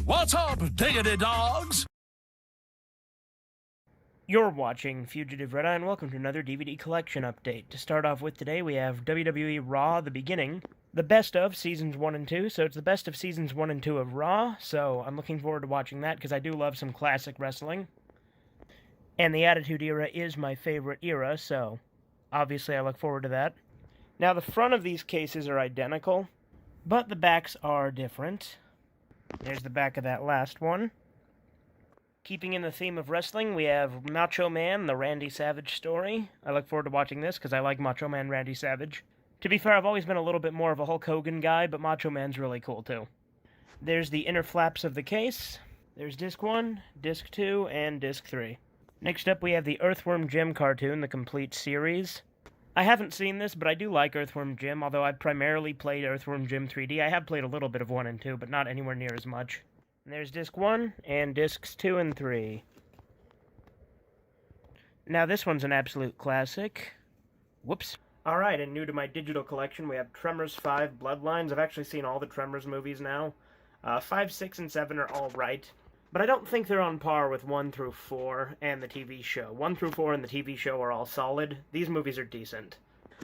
What's up, diggity dogs? You're watching Fugitive Red Eye, and welcome to another DVD collection update. To start off with today, we have WWE Raw, The Beginning, the best of Seasons 1 and 2, so it's the best of Seasons 1 and 2 of Raw, so I'm looking forward to watching that, because I do love some classic wrestling. And the Attitude Era is my favorite era, so obviously I look forward to that. Now, the front of these cases are identical, but the backs are different. There's the back of that last one. Keeping in the theme of wrestling, we have Macho Man, the Randy Savage story. I look forward to watching this because I like Macho Man Randy Savage. To be fair, I've always been a little bit more of a Hulk Hogan guy, but Macho Man's really cool too. There's the inner flaps of the case. There's Disc 1, Disc 2, and Disc 3. Next up, we have the Earthworm Jim cartoon, the complete series. I haven't seen this, but I do like Earthworm Jim, although I primarily played Earthworm Jim 3D. I have played a little bit of 1 and 2, but not anywhere near as much. And there's Disc 1, and Discs 2 and 3. Now this one's an absolute classic. Whoops. Alright, and new to my digital collection, we have Tremors 5 Bloodlines. I've actually seen all the Tremors movies now. 5, 6, and 7 are all right, but I don't think they're on par with 1 through 4 and the TV show. 1 through 4 and the TV show are all solid. These movies are decent.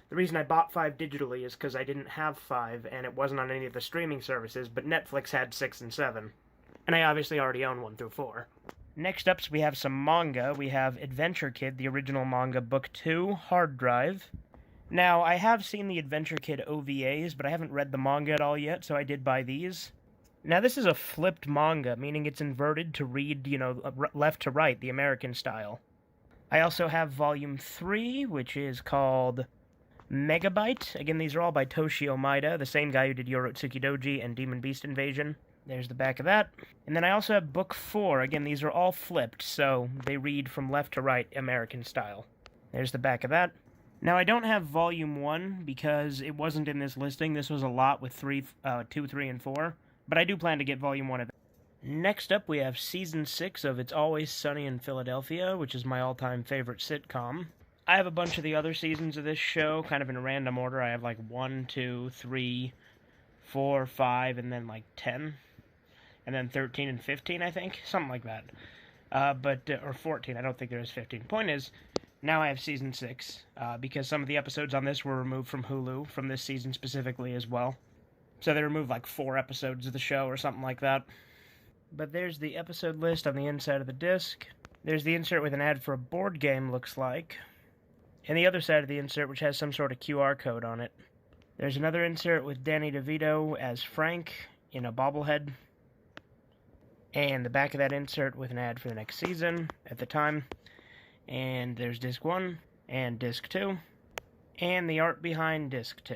The reason I bought 5 digitally is because I didn't have 5, and it wasn't on any of the streaming services, but Netflix had 6 and 7. And I obviously already own 1 through 4. Next up, we have some manga. We have Adventure Kid, the original manga, Book 2, Hard Drive. Now, I have seen the Adventure Kid OVAs, but I haven't read the manga at all yet, so I did buy these. Now, this is a flipped manga, meaning it's inverted to read, left to right, the American style. I also have Volume 3, which is called Megabyte. Again, these are all by Toshio Maeda, the same guy who did Yorotsuki Doji and Demon Beast Invasion. There's the back of that. And then I also have Book 4. Again, these are all flipped, so they read from left to right, American style. There's the back of that. Now, I don't have Volume 1 because it wasn't in this listing. This was a lot with 2, 3, and 4. But I do plan to get Volume 1 of it. Next up, we have Season 6 of It's Always Sunny in Philadelphia, which is my all-time favorite sitcom. I have a bunch of the other seasons of this show, kind of in a random order. I have like 1, 2, 3, 4, 5, and then like 10. And then 13 and 15, I think. Something like that. Or 14, I don't think there is 15. Point is, now I have Season 6, because some of the episodes on this were removed from Hulu, from this season specifically as well. So they removed like 4 episodes of the show or something like that. But there's the episode list on the inside of the disc. There's the insert with an ad for a board game, looks like. And the other side of the insert, which has some sort of QR code on it. There's another insert with Danny DeVito as Frank in a bobblehead. And the back of that insert with an ad for the next season at the time. And there's Disc 1 and Disc 2. And the art behind Disc 2.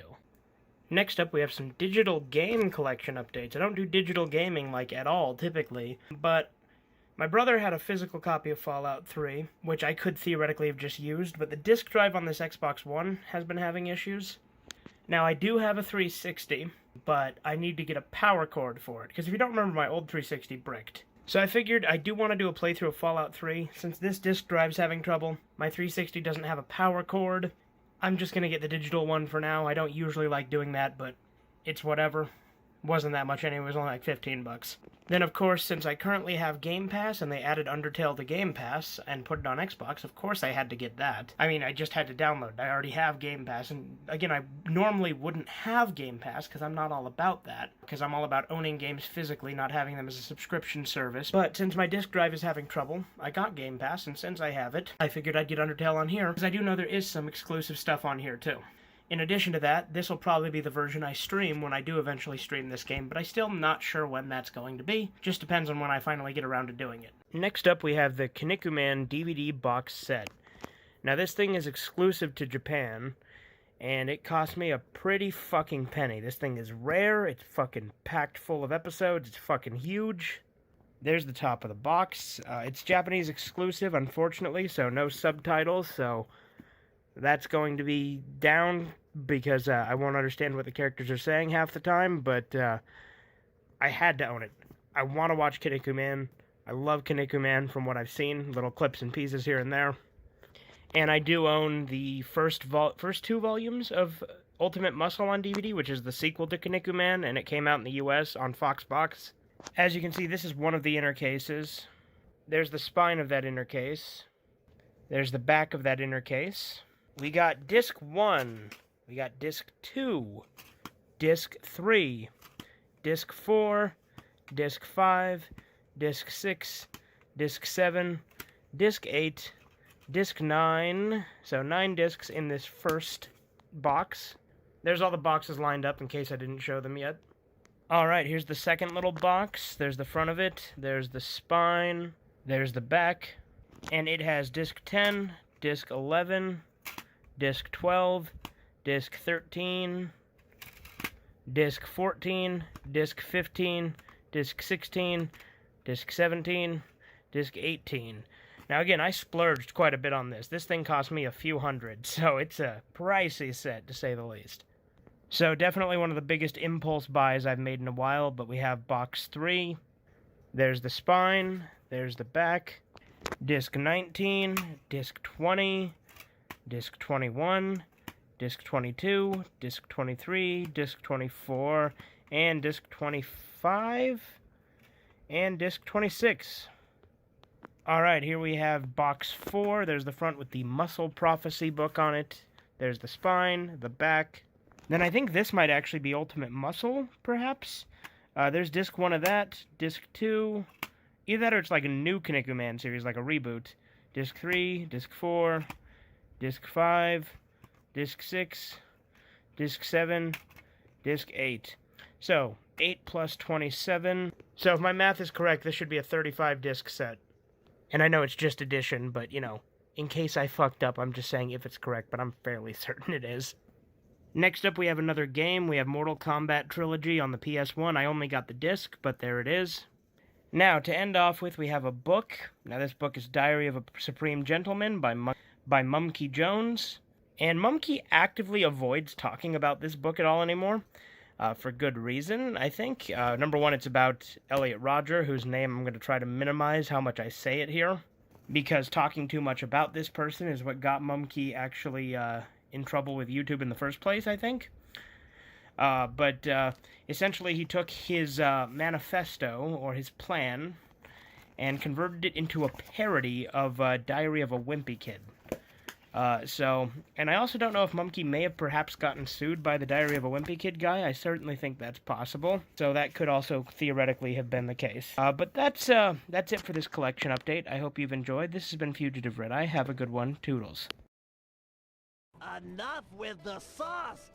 Next up, we have some digital game collection updates. I don't do digital gaming, at all, typically. But my brother had a physical copy of Fallout 3, which I could theoretically have just used. But the disk drive on this Xbox One has been having issues. Now, I do have a 360, but I need to get a power cord for it, because if you don't remember, my old 360 bricked. So I figured I do want to do a playthrough of Fallout 3. Since this disk drive's having trouble, my 360 doesn't have a power cord. I'm just going to get the digital one for now. I don't usually like doing that, but it's whatever. Wasn't that much anyway, it was only like 15 bucks. Then, of course, since I currently have Game Pass, and they added Undertale to Game Pass, and put it on Xbox, of course I had to get that. I mean, I just had to download it. I already have Game Pass, and again, I normally wouldn't have Game Pass, because I'm not all about that. Because I'm all about owning games physically, not having them as a subscription service. But since my disk drive is having trouble, I got Game Pass, and since I have it, I figured I'd get Undertale on here, because I do know there is some exclusive stuff on here, too. In addition to that, this will probably be the version I stream when I do eventually stream this game, but I still am not sure when that's going to be. Just depends on when I finally get around to doing it. Next up, we have the Kanekuman DVD box set. Now, this thing is exclusive to Japan, and it cost me a pretty fucking penny. This thing is rare, it's fucking packed full of episodes, it's fucking huge. There's the top of the box. It's Japanese exclusive, unfortunately, so no subtitles, so that's going to be down because I won't understand what the characters are saying half the time, but I had to own it. I want to watch Kanekuman. I love Kanekuman from what I've seen, little clips and pieces here and there. And I do own the first 2 volumes of Ultimate Muscle on DVD, which is the sequel to Kanekuman, and it came out in the US on Fox Box. As you can see, this is one of the inner cases. There's the spine of that inner case. There's the back of that inner case. We got disc 1. We got disc 2. Disc 3. Disc 4. Disc 5. Disc 6. Disc 7. Disc 8. Disc 9. So 9 discs in this first box. There's all the boxes lined up in case I didn't show them yet. Alright, here's the second little box. There's the front of it. There's the spine. There's the back. And it has disc 10, disc 11, disc 12, disc 13, disc 14, disc 15, disc 16, disc 17, disc 18. Now again, I splurged quite a bit on this. This thing cost me a few hundred, so it's a pricey set, to say the least. So definitely one of the biggest impulse buys I've made in a while, but we have box 3. There's the spine, there's the back, disc 19, disc 20, disc 21, disc 22, disc 23, disc 24, and disc 25, and disc 26. Alright, here we have box 4. There's the front with the Muscle Prophecy book on it. There's the spine, the back. Then I think this might actually be Ultimate Muscle, perhaps. There's disc 1 of that, disc 2. Either that or it's like a new Kanekuman series, like a reboot. Disc 3, disc 4, disc 5, disc 6, disc 7, disc 8. So, 8 plus 27. So if my math is correct, this should be a 35 disc set. And I know it's just addition, but, you know, in case I fucked up, I'm just saying if it's correct, but I'm fairly certain it is. Next up, we have another game. We have Mortal Kombat Trilogy on the PS1. I only got the disc, but there it is. Now, to end off with, we have a book. Now, this book is Diary of a Supreme Gentleman by Mumkey Jones. And Mumkey actively avoids talking about this book at all anymore. For good reason, I think. Number one, it's about Elliot Rodger, whose name I'm going to try to minimize how much I say it here. Because talking too much about this person is what got Mumkey actually in trouble with YouTube in the first place, I think. But essentially he took his manifesto, or his plan, and converted it into a parody of Diary of a Wimpy Kid. And I also don't know if Mumkey may have perhaps gotten sued by the Diary of a Wimpy Kid guy. I certainly think that's possible. So that could also theoretically have been the case. But that's it for this collection update. I hope you've enjoyed. This has been Fugitive Red Eye. Have a good one. Toodles. Enough with the sauce!